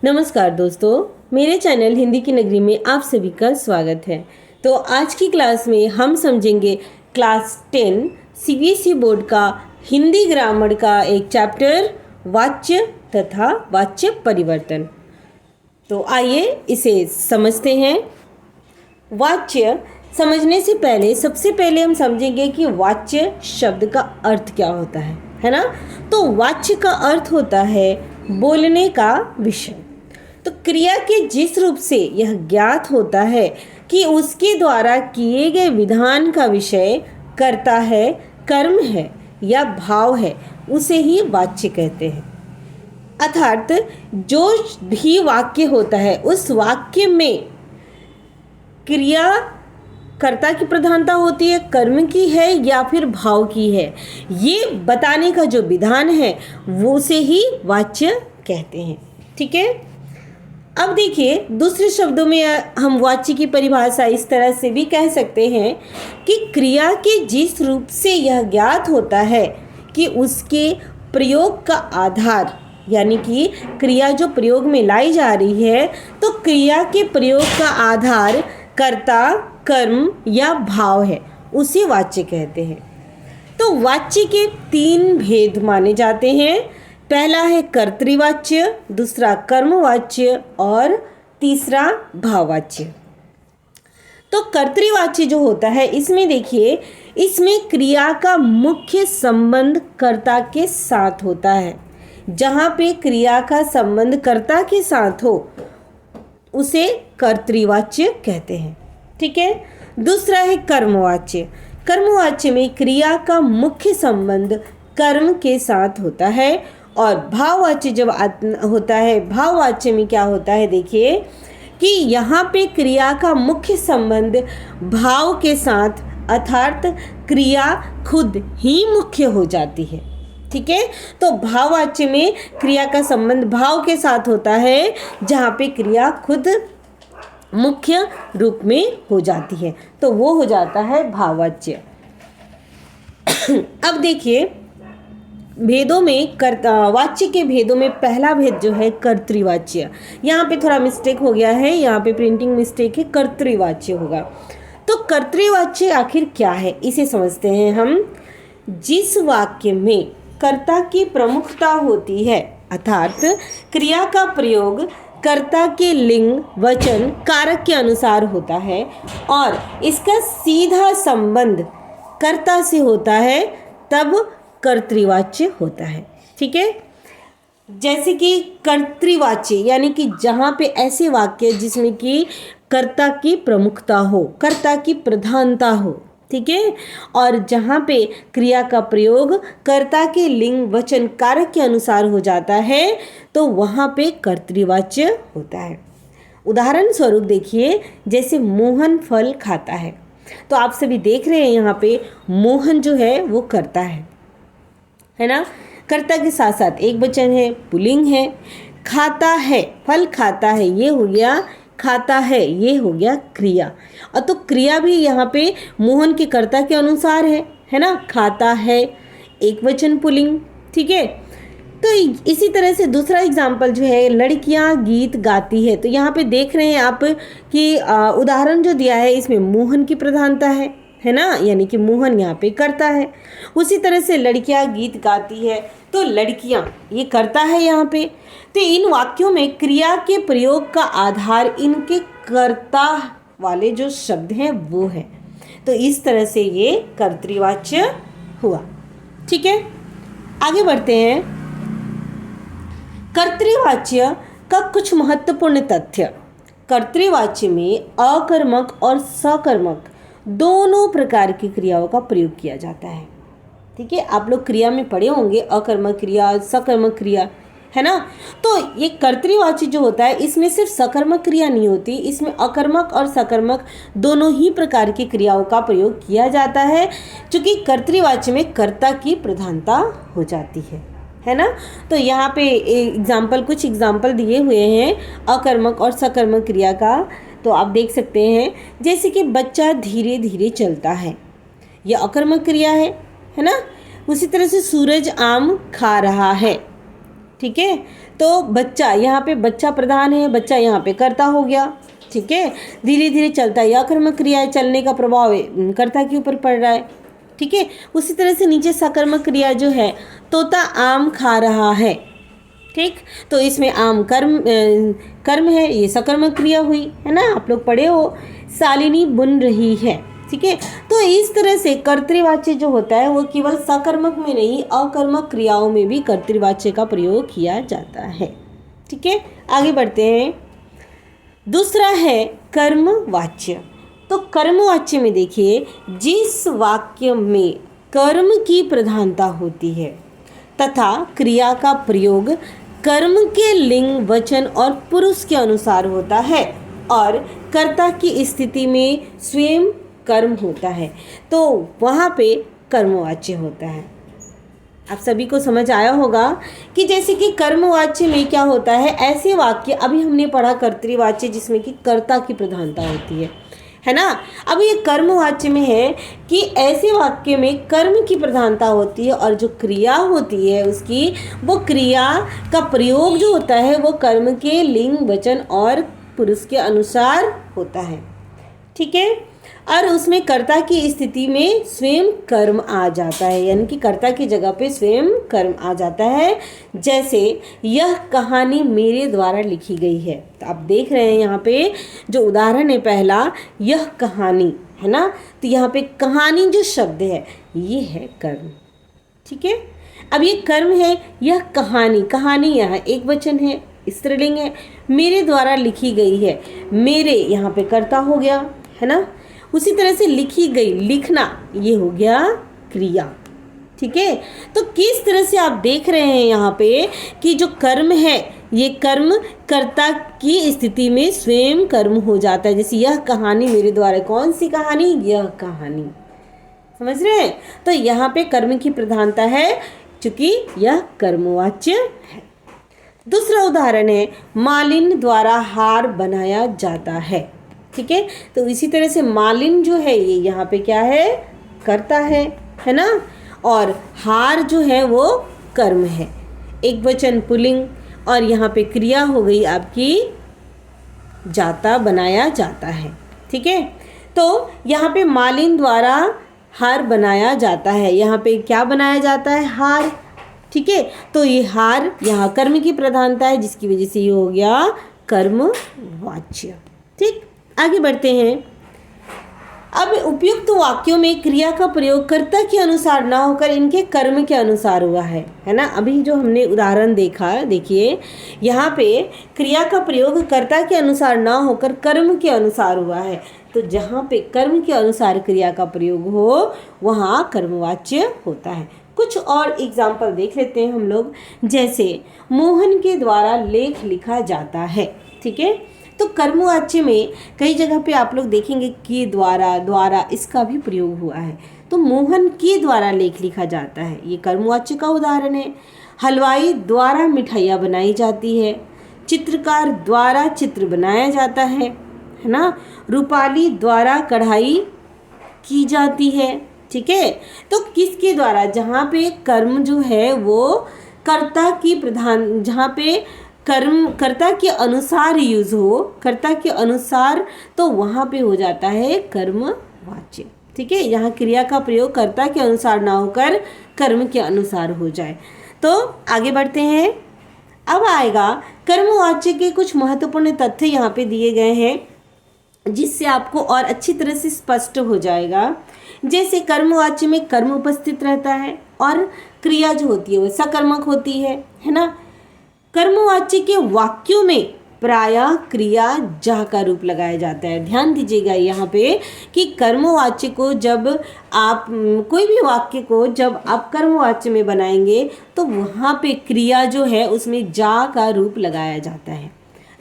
नमस्कार दोस्तों, मेरे चैनल हिंदी की नगरी में आप सभी का स्वागत है। तो आज की क्लास में हम समझेंगे क्लास 10 सीबीएसई बोर्ड का हिंदी ग्रामर का एक चैप्टर वाच्य तथा वाच्य परिवर्तन। तो आइए इसे समझते हैं। वाच्य समझने से पहले सबसे पहले हम समझेंगे कि वाच्य शब्द का अर्थ क्या होता है ना। तो वाच्य का अर्थ होता है बोलने का विषय। तो क्रिया के जिस रूप से यह ज्ञात होता है कि उसके द्वारा किए गए विधान का विषय करता है, कर्म है या भाव है, उसे ही वाच्य कहते हैं। अर्थात जो भी वाक्य होता है उस वाक्य में क्रिया कर्ता की प्रधानता होती है, कर्म की है या फिर भाव की है, ये बताने का जो विधान है वो उसे ही वाच्य कहते हैं। ठीक है। अब देखिए, दूसरे शब्दों में हम वाच्य की परिभाषा इस तरह से भी कह सकते हैं कि क्रिया के जिस रूप से यह ज्ञात होता है कि उसके प्रयोग का आधार, यानी कि क्रिया जो प्रयोग में लाई जा रही है तो क्रिया के प्रयोग का आधार कर्ता, कर्म या भाव है, उसे वाच्य कहते हैं। तो वाच्य के 3 भेद माने जाते हैं। पहला है कर्तृवाच्य, दूसरा कर्मवाच्य और तीसरा भाववाच्य। तो कर्तृवाच्य जो होता है, इसमें देखिए, इसमें क्रिया का मुख्य संबंध कर्ता के साथ होता है। जहाँ पे क्रिया का संबंध कर्ता के साथ हो उसे कर्तृवाच्य कहते हैं। ठीक है। दूसरा है कर्मवाच्य। कर्मवाच्य में क्रिया का मुख्य संबंध कर्म के साथ होता है। और भाववाच्य जब होता है, भाववाच्य में क्या होता है, देखिए कि यहाँ पे क्रिया का मुख्य संबंध भाव के साथ, अर्थात क्रिया खुद ही मुख्य हो जाती है। ठीक है। तो भाववाच्य में क्रिया का संबंध भाव के साथ होता है, जहाँ पे क्रिया खुद मुख्य रूप में हो जाती है, तो वो हो जाता है भाववाच्य। अब देखिए, भेदों में वाच्य के भेदों में पहला भेद जो है कर्तृवाच्य। यहाँ पे थोड़ा मिस्टेक हो गया है, यहाँ पे प्रिंटिंग मिस्टेक है, कर्तृवाच्य होगा। तो कर्तृवाच्य आखिर क्या है, इसे समझते हैं हम। जिस वाक्य में कर्ता की प्रमुखता होती है, अर्थात क्रिया का प्रयोग कर्ता के लिंग, वचन, कारक के अनुसार होता है और इसका सीधा संबंध कर्ता से होता है, तब कर्तृवाच्य होता है। ठीक है। जैसे कि कर्तृवाच्य यानी कि जहाँ पे ऐसे वाक्य जिसमें कि कर्ता की प्रमुखता हो, कर्ता की प्रधानता हो। ठीक है। और जहाँ पे क्रिया का प्रयोग कर्ता के लिंग, वचन, कारक के अनुसार हो जाता है तो वहाँ पे कर्तृवाच्य होता है। उदाहरण स्वरूप देखिए, जैसे मोहन फल खाता है, तो आप सभी देख रहे हैं यहाँ पे मोहन जो है वो कर्ता है ना। कर्ता के साथ साथ एक वचन है, पुल्लिंग है। खाता है, फल खाता है, ये हो गया खाता है, ये हो गया क्रिया। और तो क्रिया भी यहाँ पे मोहन के कर्ता के अनुसार है ना। खाता है, एक वचन, पुल्लिंग। ठीक है। तो इसी तरह से दूसरा एग्जाम्पल जो है, लड़कियां गीत गाती है, तो यहाँ पे देख रहे हैं आप कि उदाहरण जो दिया है इसमें मोहन की प्रधानता है ना, यानी कि मोहन यहाँ पे करता है। उसी तरह से लड़कियां गीत गाती है, तो लड़कियां ये करता है यहाँ पे। तो इन वाक्यों में क्रिया के प्रयोग का आधार इनके कर्ता वाले जो शब्द हैं वो है। तो इस तरह से ये कर्तृवाच्य हुआ। ठीक है। आगे बढ़ते हैं। कर्तृवाच्य का कुछ महत्वपूर्ण तथ्य। कर्तृवाच्य में अकर्मक और सकर्मक दोनों प्रकार की क्रियाओं का प्रयोग किया जाता है। ठीक है। आप लोग क्रिया में पढ़े होंगे, अकर्मक क्रिया, सकर्मक क्रिया, है ना। तो ये कर्तृवाच्य जो होता है इसमें सिर्फ सकर्मक क्रिया नहीं होती, इसमें अकर्मक और सकर्मक दोनों ही प्रकार की क्रियाओं का प्रयोग किया जाता है, क्योंकि कर्तृवाच्य में कर्ता की प्रधानता हो जाती है ना। तो यहाँ पे कुछ एग्जाम्पल दिए हुए हैं अकर्मक और सकर्मक क्रिया का, तो आप देख सकते हैं। जैसे कि बच्चा धीरे धीरे चलता है, यह अकर्मक क्रिया है ना। उसी तरह से सूरज आम खा रहा है। ठीक है। तो बच्चा, यहाँ पे बच्चा प्रधान है, बच्चा यहाँ पे कर्ता हो गया। ठीक है, धीरे धीरे चलता है, अकर्मक क्रिया है, चलने का प्रभाव कर्ता के ऊपर पड़ रहा है। ठीक है, उसी तरह से नीचे सकर्मक क्रिया जो है, तोता आम खा रहा है। ठीक, तो इसमें आम कर्म है, ये सकर्मक क्रिया हुई है ना, आप लोग पढ़े हो। शालिनी बुन रही है। ठीक है, तो इस तरह से कर्तृवाच्य जो होता है वो केवल सकर्मक में नहीं, अकर्मक क्रियाओं में भी कर्तृवाच्य का प्रयोग किया जाता है। ठीक है, आगे बढ़ते हैं। दूसरा है कर्मवाच्य। तो कर्मवाच्य में देखिए, जिस वाक्य में कर्म की प्रधानता होती है तथा क्रिया का प्रयोग कर्म के लिंग, वचन और पुरुष के अनुसार होता है और कर्ता की स्थिति में स्वयं कर्म होता है, तो वहाँ पे कर्मवाच्य होता है। आप सभी को समझ आया होगा कि जैसे कि कर्मवाच्य में क्या होता है, ऐसे वाक्य, अभी हमने पढ़ा कर्तृवाच्य जिसमें कि कर्ता की प्रधानता होती है ना। अब ये कर्मवाच्य में है कि ऐसे वाक्य में कर्म की प्रधानता होती है और जो क्रिया होती है उसकी, वो क्रिया का प्रयोग जो होता है वो कर्म के लिंग, वचन और पुरुष के अनुसार होता है। ठीक है, और उसमें कर्ता की स्थिति में स्वयं कर्म आ जाता है, यानी कि कर्ता की जगह पे स्वयं कर्म आ जाता है। जैसे यह कहानी मेरे द्वारा लिखी गई है, तो आप देख रहे हैं यहाँ पे जो उदाहरण है पहला, यह कहानी है ना, तो यहाँ पे कहानी जो शब्द है ये है कर्म। ठीक है, अब ये कर्म है, यह कहानी, कहानी यहाँ एक वचन है, स्त्रीलिंग है, मेरे द्वारा लिखी गई है, मेरे यहाँ पे कर्ता हो गया है ना। उसी तरह से लिखी गई, लिखना, ये हो गया क्रिया। ठीक है, तो किस तरह से आप देख रहे हैं यहाँ पे कि जो कर्म है ये कर्म कर्ता की स्थिति में स्वयं कर्म हो जाता है। जैसे यह कहानी मेरे द्वारा, कौन सी कहानी, यह कहानी, समझ रहे हैं। तो यहाँ पे कर्म की प्रधानता है क्योंकि यह कर्मवाच्य है। दूसरा उदाहरण है, मालिन द्वारा हार बनाया जाता है। ठीक है, तो इसी तरह से मालिन जो है ये यहाँ पे क्या है, कर्ता है ना, और हार जो है वो कर्म है, एक वचन पुल्लिंग, और यहाँ पे क्रिया हो गई आपकी जाता, बनाया जाता है। ठीक है, तो यहाँ पे मालिन द्वारा हार बनाया जाता है, यहाँ पे क्या बनाया जाता है, हार। ठीक है, तो ये हार यहाँ कर्म की प्रधानता है जिसकी वजह से ये हो गया कर्मवाच्य। ठीक, आगे बढ़ते हैं। अब उपयुक्त वाक्यों में क्रिया का प्रयोग कर्ता के अनुसार ना होकर इनके कर्म के अनुसार हुआ है ना। अभी जो हमने उदाहरण देखा, देखिए यहाँ पे क्रिया का प्रयोग कर्ता के अनुसार ना होकर कर्म के अनुसार हुआ है, तो जहाँ पे कर्म के अनुसार क्रिया का प्रयोग हो वहाँ कर्मवाच्य होता है। कुछ और एग्जाम्पल देख लेते हैं हम लोग। जैसे मोहन के द्वारा लेख लिखा जाता है। ठीक है, तो कर्मवाच्य में कई जगह पे आप लोग देखेंगे कि द्वारा इसका भी प्रयोग हुआ है। तो मोहन के द्वारा लेख लिखा जाता है, ये कर्मवाच्य का उदाहरण है। हलवाई द्वारा मिठाइयाँ बनाई जाती है, चित्रकार द्वारा चित्र बनाया जाता है ना, रूपाली द्वारा कढ़ाई की जाती है। ठीक है, तो किसके द्वारा, जहाँ पे कर्म जो है वो कर्ता की प्रधान, जहाँ पे कर्म कर्ता के अनुसार यूज हो, कर्ता के अनुसार, तो वहाँ पे हो जाता है कर्मवाच्य। ठीक है, यहाँ क्रिया का प्रयोग कर्ता के अनुसार ना होकर कर्म के अनुसार हो जाए। तो आगे बढ़ते हैं। अब आएगा कर्मवाच्य के कुछ महत्वपूर्ण तथ्य यहाँ पे दिए गए हैं जिससे आपको और अच्छी तरह से स्पष्ट हो जाएगा। जैसे कर्मवाच्य में कर्म उपस्थित रहता है और क्रिया जो होती है वो सकर्मक होती है ना। कर्मवाच्य के वाक्यों में प्रायः क्रिया जा का रूप लगाया जाता है। ध्यान दीजिएगा यहाँ पे कि कर्मवाच्य को जब आप कोई भी वाक्य को जब आप कर्मवाच्य में बनाएंगे तो वहाँ पे क्रिया जो है उसमें जा का रूप लगाया जाता है।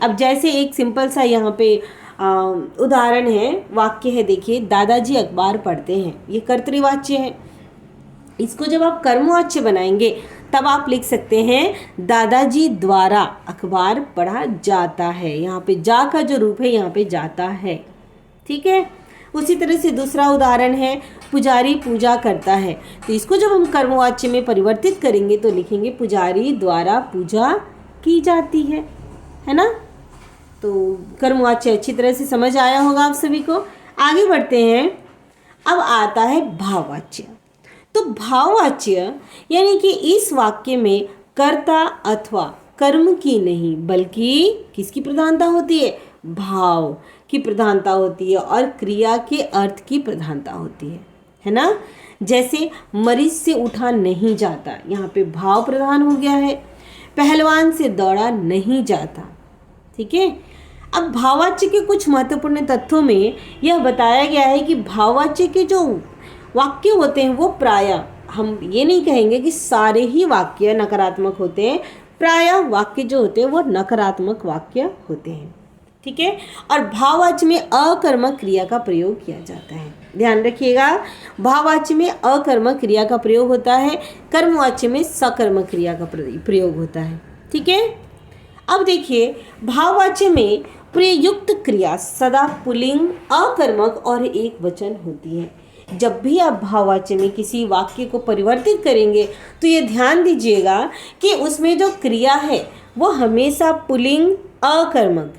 अब जैसे एक सिंपल सा यहाँ पे उदाहरण है, वाक्य है, देखिए दादाजी अखबार पढ़ते हैं, ये कर्तृवाच्य है। इसको जब आप कर्मवाच्य बनाएंगे तब आप लिख सकते हैं दादाजी द्वारा अखबार पढ़ा जाता है। यहाँ पे जा का जो रूप है यहाँ पे जाता है। ठीक है, उसी तरह से दूसरा उदाहरण है पुजारी पूजा करता है, तो इसको जब हम कर्मवाच्य में परिवर्तित करेंगे तो लिखेंगे पुजारी द्वारा पूजा की जाती है ना। तो कर्मवाच्य अच्छी तरह से समझ आया होगा आप सभी को। आगे बढ़ते हैं। अब आता है भाववाच्य। तो भाववाच्य यानी कि इस वाक्य में कर्ता अथवा कर्म की नहीं बल्कि किसकी प्रधानता होती है, भाव की प्रधानता होती है और क्रिया के अर्थ की प्रधानता होती है ना। जैसे मरीज से उठा नहीं जाता, यहाँ पे भाव प्रधान हो गया है। पहलवान से दौड़ा नहीं जाता, ठीक है। अब भाववाच्य के कुछ महत्वपूर्ण तथ्यों में यह बताया गया है कि भाववाच्य के जो वाक्य होते हैं वो प्रायः, हम ये नहीं कहेंगे कि सारे ही वाक्य नकारात्मक होते हैं, प्रायः वाक्य जो होते हैं वो नकारात्मक वाक्य होते हैं, ठीक है। और भाववाच्य में अकर्मक क्रिया का प्रयोग किया जाता है, ध्यान रखिएगा। भाववाच्य में अकर्मक क्रिया का प्रयोग होता है, कर्मवाच्य में सकर्मक क्रिया का प्रयोग होता है, ठीक है। अब देखिए, भाववाच्य में प्रयुक्त क्रिया सदा पुल्लिंग, अकर्मक और एक वचन होती है। जब भी आप भाववाच्य में किसी वाक्य को परिवर्तित करेंगे तो ये ध्यान दीजिएगा कि उसमें जो क्रिया है वो हमेशा पुल्लिंग, अकर्मक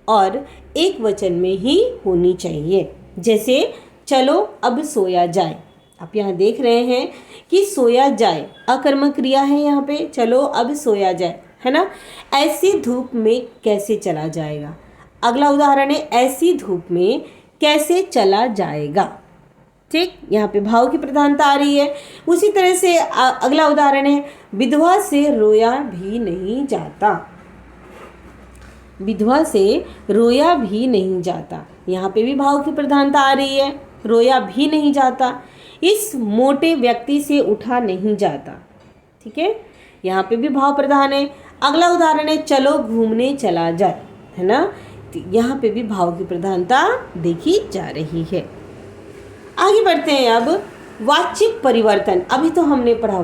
और एक वचन में ही होनी चाहिए। जैसे चलो अब सोया जाए, आप यहाँ देख रहे हैं कि सोया जाए अकर्मक क्रिया है, यहाँ पे चलो अब सोया जाए, है ना। ऐसी धूप में कैसे चला जाएगा, अगला उदाहरण है ऐसी धूप में कैसे चला जाएगा, ठीक। यहाँ पे भाव की प्रधानता आ रही है। उसी तरह से अगला उदाहरण है विधवा से रोया भी नहीं जाता, विधवा से रोया भी नहीं जाता, यहाँ पे भी भाव की प्रधानता आ रही है, रोया भी नहीं जाता। इस मोटे व्यक्ति से उठा नहीं जाता, ठीक है, यहाँ पे भी भाव प्रधान है। अगला उदाहरण है चलो घूमने चला जाए, है ना, यहाँ पे भी भाव की प्रधानता देखी जा रही है। आगे बढ़ते हैं। अब वाच्य परिवर्तन, अभी तो हमने पढ़ा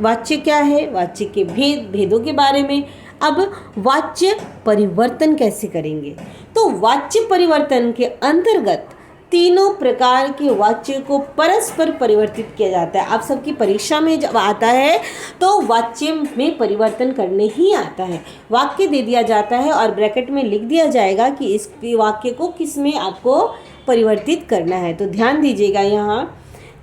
वाच्य क्या है, वाच्य के भेदों के बारे में। अब वाच्य परिवर्तन कैसे करेंगे, तो वाच्य परिवर्तन के अंतर्गत तीनों प्रकार के वाच्य को परस्पर परिवर्तित किया जाता है। आप सबकी परीक्षा में जब आता है तो वाच्य में परिवर्तन करने ही आता है, वाक्य दे दिया जाता है और ब्रैकेट में लिख दिया जाएगा कि इस वाक्य को किस में आपको परिवर्तित करना है। तो ध्यान दीजिएगा, यहाँ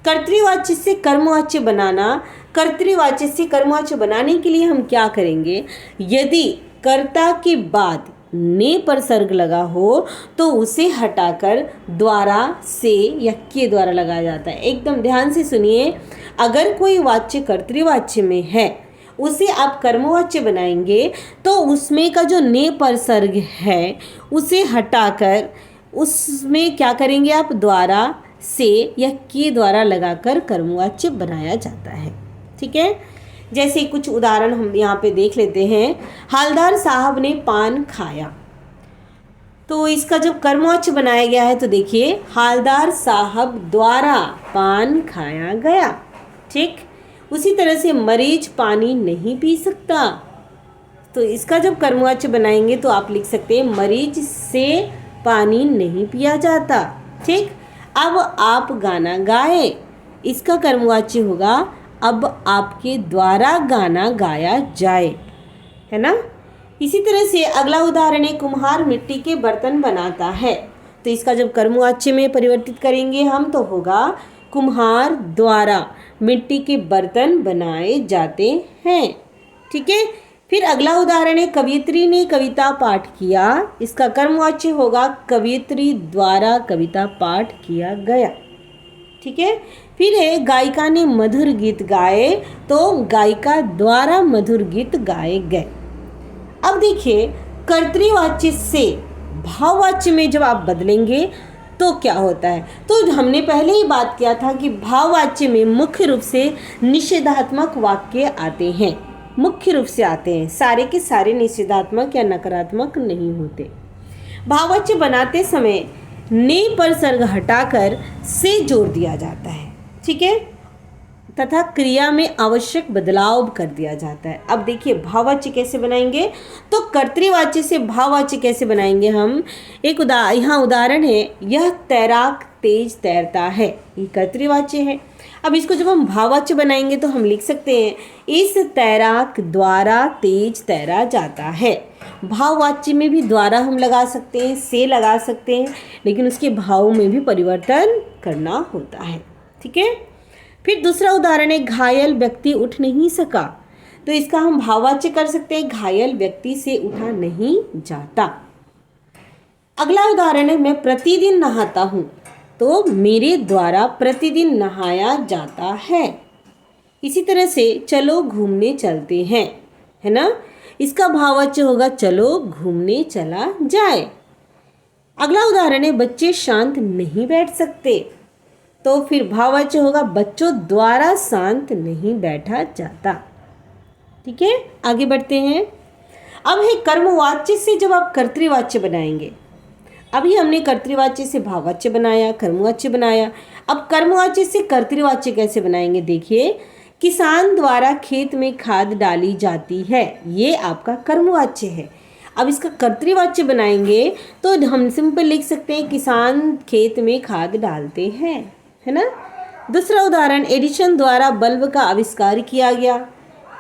कर्तृवाच्य से कर्मवाच्य बनाना, कर्तृवाच्य से कर्मवाच्य बनाने के लिए हम क्या करेंगे, यदि कर्ता के बाद ने पर सर्ग लगा हो तो उसे हटाकर द्वारा, से या के द्वारा लगाया जाता है। एकदम ध्यान से सुनिए, अगर कोई वाच्य कर्तृवाच्य में है उसे आप कर्मवाच्य बनाएंगे तो उसमें का जो ने पर सर्ग है उसे हटाकर उसमें क्या करेंगे आप, द्वारा, से या के द्वारा लगाकर कर्मवाच्य बनाया जाता है, ठीक है। जैसे कुछ उदाहरण हम यहाँ पे देख लेते हैं। हालदार साहब ने पान खाया, तो इसका जब कर्मवाच्य बनाया गया है तो देखिए हालदार साहब द्वारा पान खाया गया, ठीक। उसी तरह से मरीज पानी नहीं पी सकता, तो इसका जब कर्मवाच्य बनाएंगे तो आप लिख सकते हैं मरीज से पानी नहीं पिया जाता, ठीक। अब आप गाना गाए, इसका कर्मवाच्य होगा अब आपके द्वारा गाना गाया जाए, है ना। इसी तरह से अगला उदाहरण है कुम्हार मिट्टी के बर्तन बनाता है, तो इसका जब कर्मवाच्य में परिवर्तित करेंगे हम तो होगा कुम्हार द्वारा मिट्टी के बर्तन बनाए जाते हैं, ठीक है। फिर अगला उदाहरण है कवियत्री ने कविता पाठ किया, इसका कर्मवाच्य होगा कवियत्री द्वारा कविता पाठ किया गया, ठीक है। फिर है गायिका ने मधुर गीत गाए, तो गायिका द्वारा मधुर गीत गाए गए। अब देखिए कर्तृवाच्य से भाववाच्य में जब आप बदलेंगे तो क्या होता है, तो हमने पहले ही बात किया था कि भाववाच्य में मुख्य रूप से निषेधात्मक वाक्य आते हैं, मुख्य रूप से आते हैं, सारे के सारे निषेधात्मक या नकारात्मक नहीं होते। भाववाच्य बनाते समय ने पर सर्ग हटाकर से जोड़ दिया जाता है, ठीक है। तथा क्रिया में आवश्यक बदलाव कर दिया जाता है। अब देखिए भाववाच्य कैसे बनाएंगे, तो कर्तृवाच्य से भाववाच्य कैसे बनाएंगे हम। एक यहाँ उदाहरण है, यह तैराक तेज तैरता है, ये कर्तृवाच्य है। अब इसको जब हम भाववाच्य बनाएंगे तो हम लिख सकते हैं, इस तैराक द्वारा तेज तैरा जाता है। भाववाच्य में भी द्वारा हम लगा सकते हैं, से लगा सकते हैं, लेकिन उसके भाव में भी परिवर्तन करना होता है। ठीक है। फिर दूसरा उदाहरण है, घायल व्यक्ति उठ नहीं सका, तो इसका हम भाववाच्य कर सकते हैं, घायल व्यक्ति से उठा नहीं जाता। अगला उदाहरण है, मैं प्रतिदिन नहाता हूँ, तो मेरे द्वारा प्रतिदिन नहाया जाता है। इसी तरह से चलो घूमने चलते हैं, है ना, इसका भाववाच्य होगा चलो घूमने चला जाए। अगला उदाहरण है, बच्चे शांत नहीं बैठ सकते, तो फिर भाववाच्य होगा बच्चों द्वारा शांत नहीं बैठा जाता। ठीक है, आगे बढ़ते हैं। अब है कर्मवाच्य से जब आप कर्तृवाच्य बनाएंगे। अभी हमने कर्तृवाच्य से भाववाच्य बनाया, कर्मवाच्य बनाया, अब कर्मवाच्य से कर्तृवाच्य कैसे बनाएंगे। देखिए, किसान द्वारा खेत में खाद डाली जाती है, ये आपका कर्मवाच्य है। अब इसका कर्तृवाच्य बनाएंगे तो हम सिंपल लिख सकते हैं, किसान खेत में खाद डालते हैं, है ना। दूसरा उदाहरण, एडिसन द्वारा बल्ब का आविष्कार किया गया,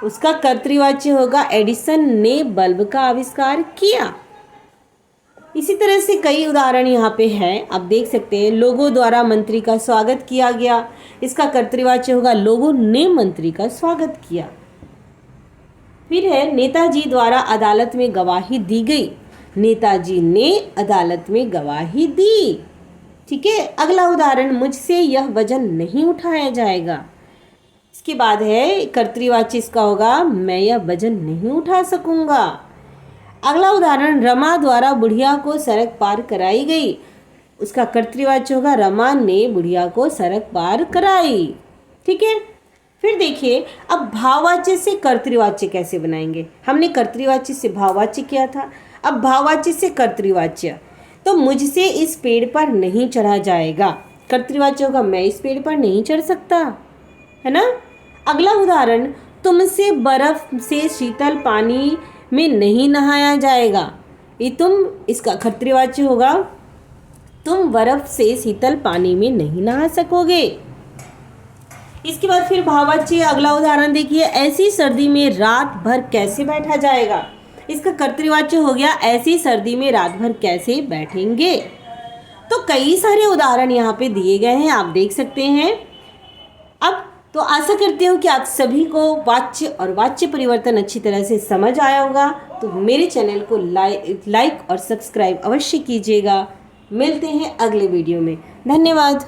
उसका कर्तृवाच्य होगा एडिसन ने बल्ब का आविष्कार किया। इसी तरह से कई उदाहरण यहाँ पे हैं, आप देख सकते हैं। लोगों द्वारा मंत्री का स्वागत किया गया, इसका कर्तृवाच्य होगा लोगों ने मंत्री का स्वागत किया। फिर है, नेताजी द्वारा अदालत में गवाही दी गई, नेताजी ने अदालत में गवाही दी। ठीक है। अगला उदाहरण, मुझसे यह वजन नहीं उठाया जाएगा, इसके बाद है कर्तृवाच्य इसका होगा मैं यह वजन नहीं उठा सकूंगा। अगला उदाहरण, रमा द्वारा बुढ़िया को सड़क पार कराई गई, उसका कर्तृवाच्य होगा रमा ने बुढ़िया को सड़क पार कराई। ठीक है। फिर देखिए, अब भाववाच्य से कर्तृवाच्य कैसे बनाएंगे। हमने कर्तृवाच्य से भाववाच्य किया था, अब भाववाच्य से कर्तृवाच्य। तो मुझसे इस पेड़ पर नहीं चढ़ा जाएगा, कर्तृवाच्य होगा मैं इस पेड़ पर नहीं चढ़ सकता, है ना। अगला उदाहरण, तुमसे बर्फ से शीतल पानी में नहीं नहाया जाएगा, ये तुम, इसका कर्तृवाच्य होगा तुम बर्फ से शीतल पानी में नहीं नहा सकोगे। इसके बाद फिर भाववाच्य। अगला उदाहरण देखिए, ऐसी सर्दी में रात भर कैसे बैठा जाएगा, इसका कर्तृवाच्य हो गया ऐसी सर्दी में रात भर कैसे बैठेंगे। तो कई सारे उदाहरण यहाँ पे दिए गए हैं, आप देख सकते हैं। अब तो आशा करती हूँ कि आप सभी को वाच्य और वाच्य परिवर्तन अच्छी तरह से समझ आया होगा। तो मेरे चैनल को लाइक और सब्सक्राइब अवश्य कीजिएगा। मिलते हैं अगले वीडियो में, धन्यवाद।